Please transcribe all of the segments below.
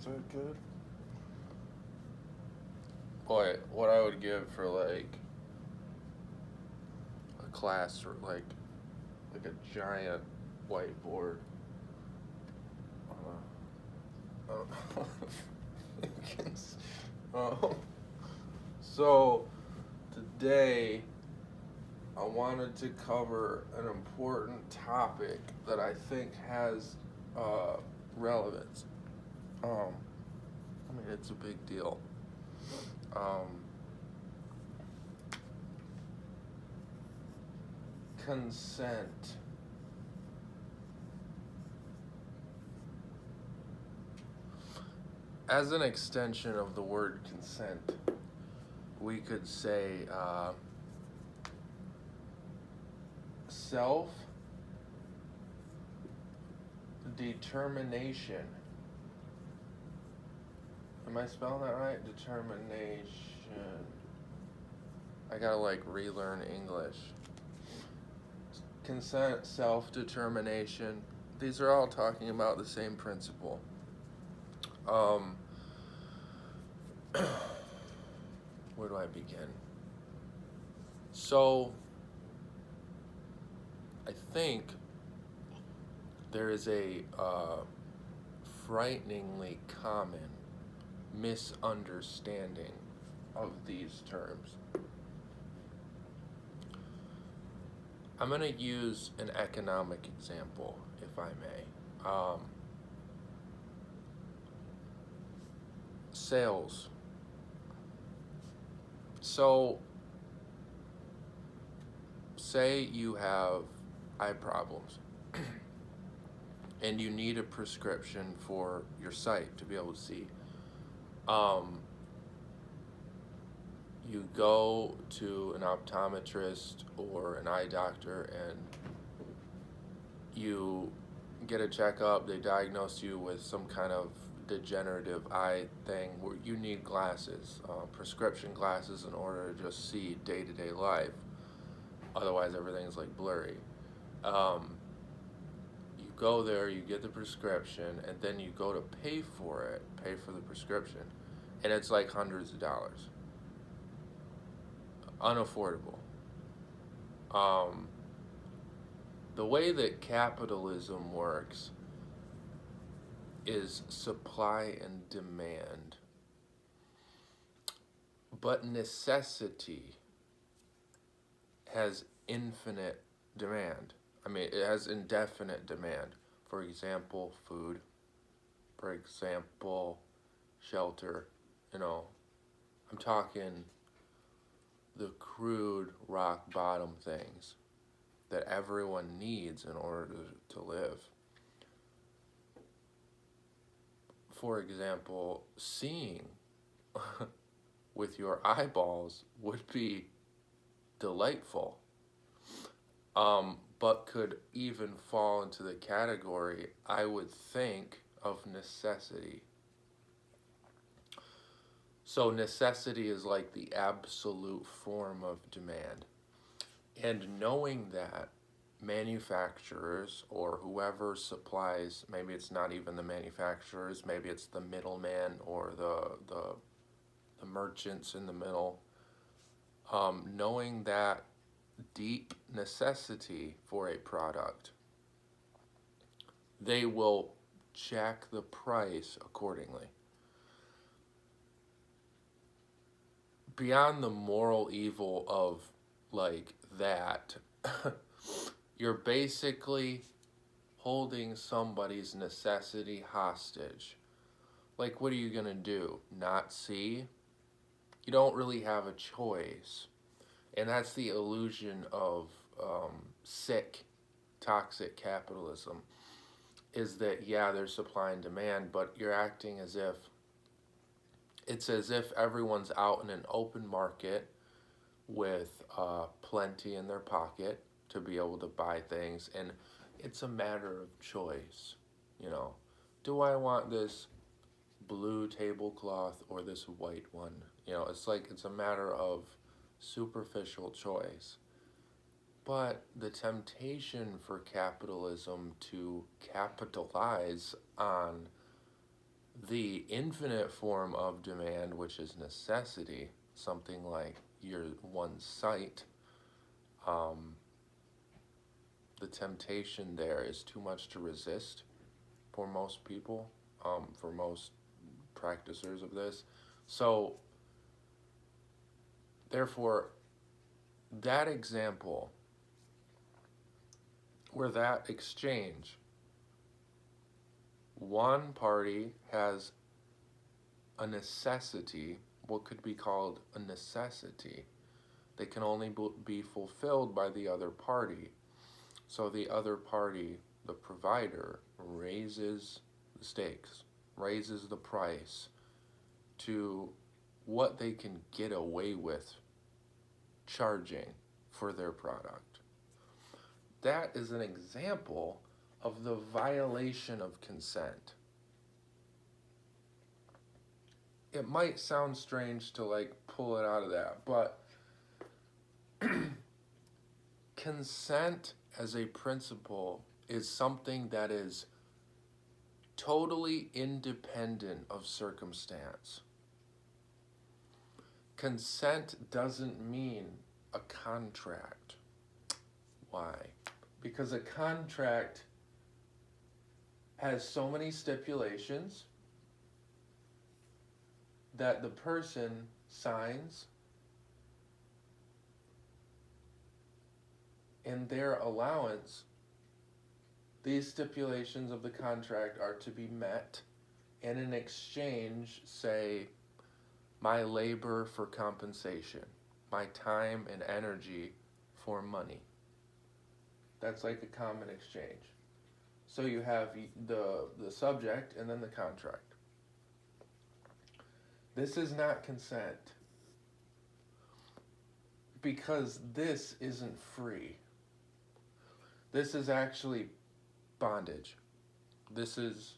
Is that good? Boy, what I would give for like a class or like a giant whiteboard. Uh, uh, so today I wanted to cover an important topic that I think has uh, relevance. Um, I mean, it's a big deal. Um, Consent. As an extension of the word consent, we could say self determination. Am I spelling that right? Determination. I gotta like relearn English. Consent, self determination. These are all talking about the same principle. Um, where do I begin? So, I think there is a frighteningly common misunderstanding of these terms. I'm going to use an economic example, if I may. Sales. So, say you have eye problems and you need a prescription for your sight to be able to see. Um, you go to an optometrist or an eye doctor and you get a checkup, they diagnose you with some kind of degenerative eye thing where you need glasses, prescription glasses, in order to just see day-to-day life. Otherwise, everything's like blurry. Um, you go there, you get the prescription, and then you go to pay for it, pay for the prescription, and it's like hundreds of dollars. Unaffordable. Um, the way that capitalism works is supply and demand, but necessity has infinite demand. I mean, it has indefinite demand. For example, food. For example, shelter. You know, I'm talking the crude rock bottom things that everyone needs in order to live. For example, seeing with your eyeballs would be delightful, but could even fall into the category, I would think, of necessity. So, necessity is like the absolute form of demand. And knowing that manufacturers or whoever supplies, maybe it's not even the manufacturers, maybe it's the middleman or the merchants in the middle, knowing that deep necessity for a product, they will jack the price accordingly. Beyond the moral evil of like that, you're basically holding somebody's necessity hostage. Like, what are you gonna do? Not see? You don't really have a choice. And that's the illusion of sick, toxic capitalism, is that, yeah, there's supply and demand, but you're acting as if it's as if everyone's out in an open market with plenty in their pocket to be able to buy things, and it's a matter of choice. You know, do I want this blue tablecloth or this white one? You know, it's like it's a matter of superficial choice. But the temptation for capitalism to capitalize on The infinite form of demand, which is necessity, something like your one sight, um, the temptation there is too much to resist for most people, for most practicers of this. So, therefore, that example where that exchange, one party has a necessity, what could be called a necessity, they can only be fulfilled by the other party. So the other party, the provider, raises the stakes, raises the price to what they can get away with charging for their product. That is an example of the violation of consent. It might sound strange to like pull it out of that, but consent as a principle is something that is totally independent of circumstance. Consent doesn't mean a contract. Why? Because a contract has so many stipulations that the person signs, in their allowance, these stipulations of the contract are to be met, and in exchange, say, my labor for compensation, my time and energy for money. That's like a common exchange. So you have the subject and then the contract. This is not consent, because this isn't free. This is actually bondage. This is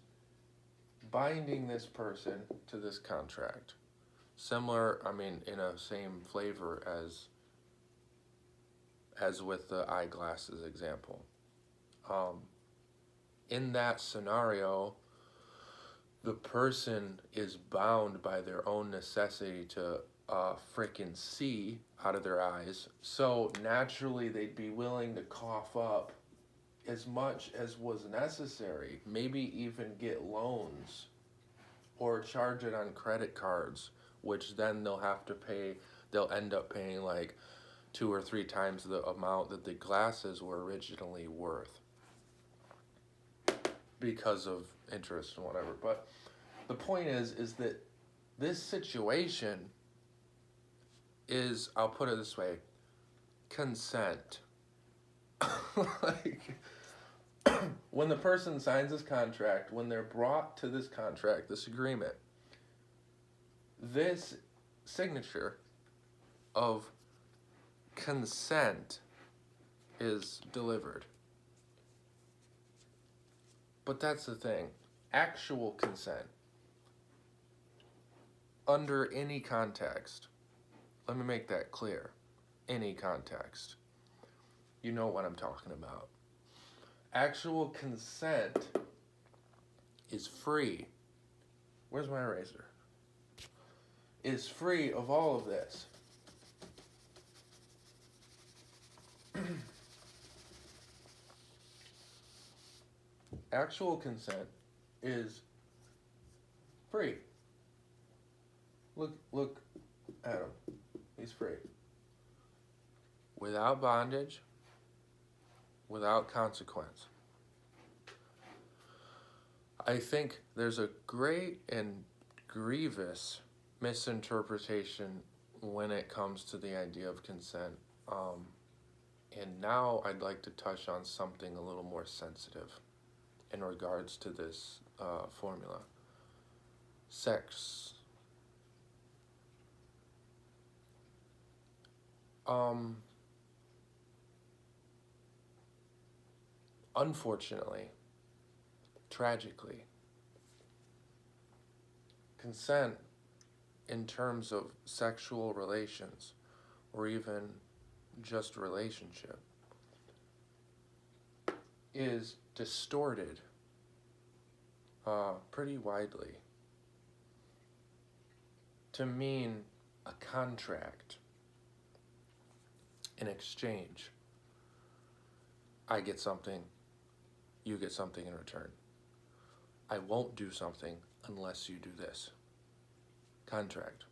binding this person to this contract. Similar, I mean, in a same flavor as with the eyeglasses example. In that scenario, the person is bound by their own necessity to freaking see out of their eyes. So naturally, they'd be willing to cough up as much as was necessary, maybe even get loans or charge it on credit cards, which then they'll end up paying like 2 or 3 times the amount that the glasses were originally worth because of interest and whatever. But the point is that this situation is, I'll put it this way, consent. Like, when the person signs this contract, when they're brought to this contract, this agreement, this signature of consent is delivered. But that's the thing. Actual consent, under any context, let me make that clear. Any context. You know what I'm talking about. Actual consent is free. Where's my eraser? Is free of all of this. Actual consent is free. Look at him. He's free. Without bondage, without consequence. I think there's a great and grievous misinterpretation when it comes to the idea of consent. And now I'd like to touch on something a little more sensitive in regards to this formula. Sex. Unfortunately, tragically, consent in terms of sexual relations or even just relationship is distorted pretty widely. to mean a contract, an exchange. I get something, you get something in return. I won't do something unless you do this. Contract.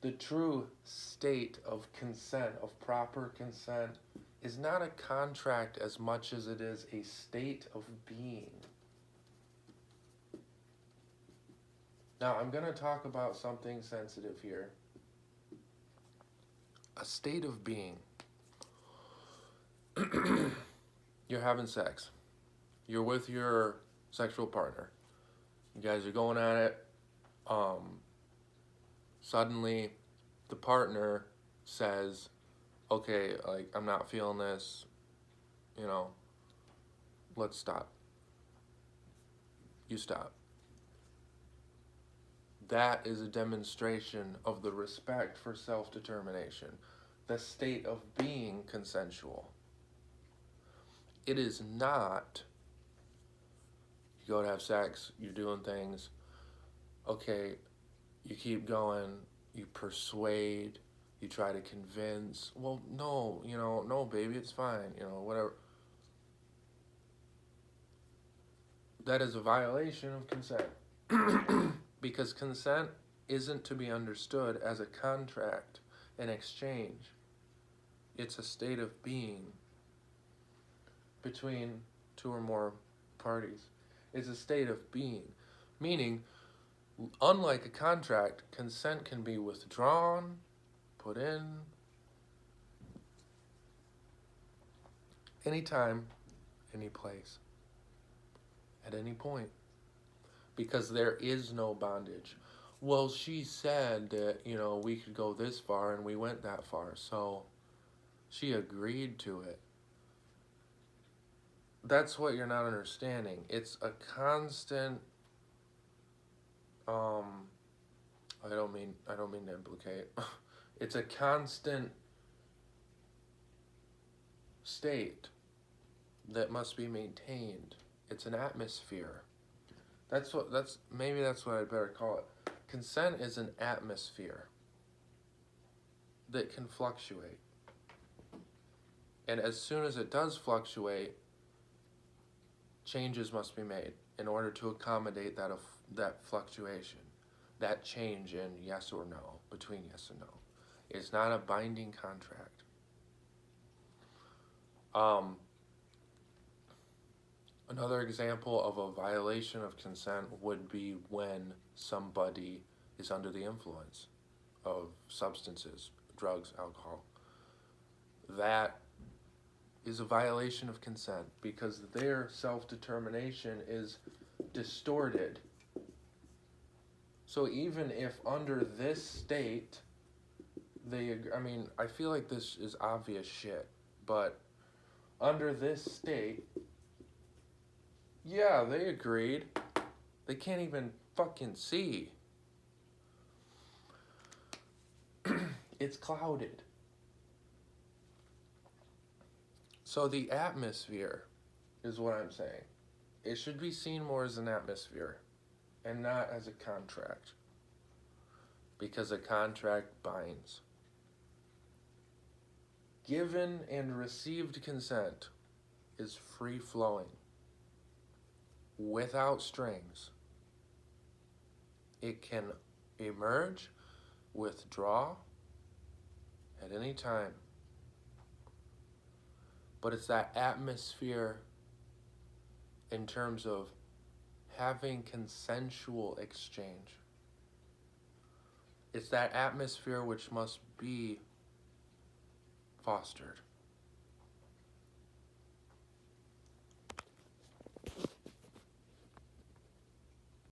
The true state of consent, of proper consent, is not a contract as much as it is a state of being. Now, I'm going to talk about something sensitive here. A state of being. You're having sex. You're with your sexual partner. You guys are going at it. Suddenly, the partner says, okay, like, I'm not feeling this, let's stop. You stop. That is a demonstration of the respect for self-determination, the state of being consensual. It is not, you go to have sex, you're doing things, okay, you keep going, you persuade, you try to convince, well, no, no, baby, it's fine, whatever. That is a violation of consent. Because consent isn't to be understood as a contract, an exchange. It's a state of being between two or more parties. It's a state of being, meaning, unlike a contract, consent can be withdrawn, put in, anytime, any place, at any point. Because there is no bondage. Well, she said that, we could go this far, and we went that far, so she agreed to it. That's what you're not understanding. It's a constant, I don't mean to implicate. It's a constant state that must be maintained. It's an atmosphere. Maybe that's what I'd better call it. Consent is an atmosphere that can fluctuate. And as soon as it does fluctuate, changes must be made in order to accommodate that fluctuation, that change in yes or no, between yes and no. It's not a binding contract. Another example of a violation of consent would be when somebody is under the influence of substances, drugs, alcohol. That is a violation of consent because their self-determination is distorted. So even if under this state, I feel like this is obvious shit, but under this state, yeah, they agreed. They can't even fucking see. It's clouded. So the atmosphere is what I'm saying. It should be seen more as an atmosphere and not as a contract. Because a contract binds. Given and received consent is free-flowing, without strings. It can emerge, withdraw at any time. But it's that atmosphere in terms of having consensual exchange. It's that atmosphere which must be fostered.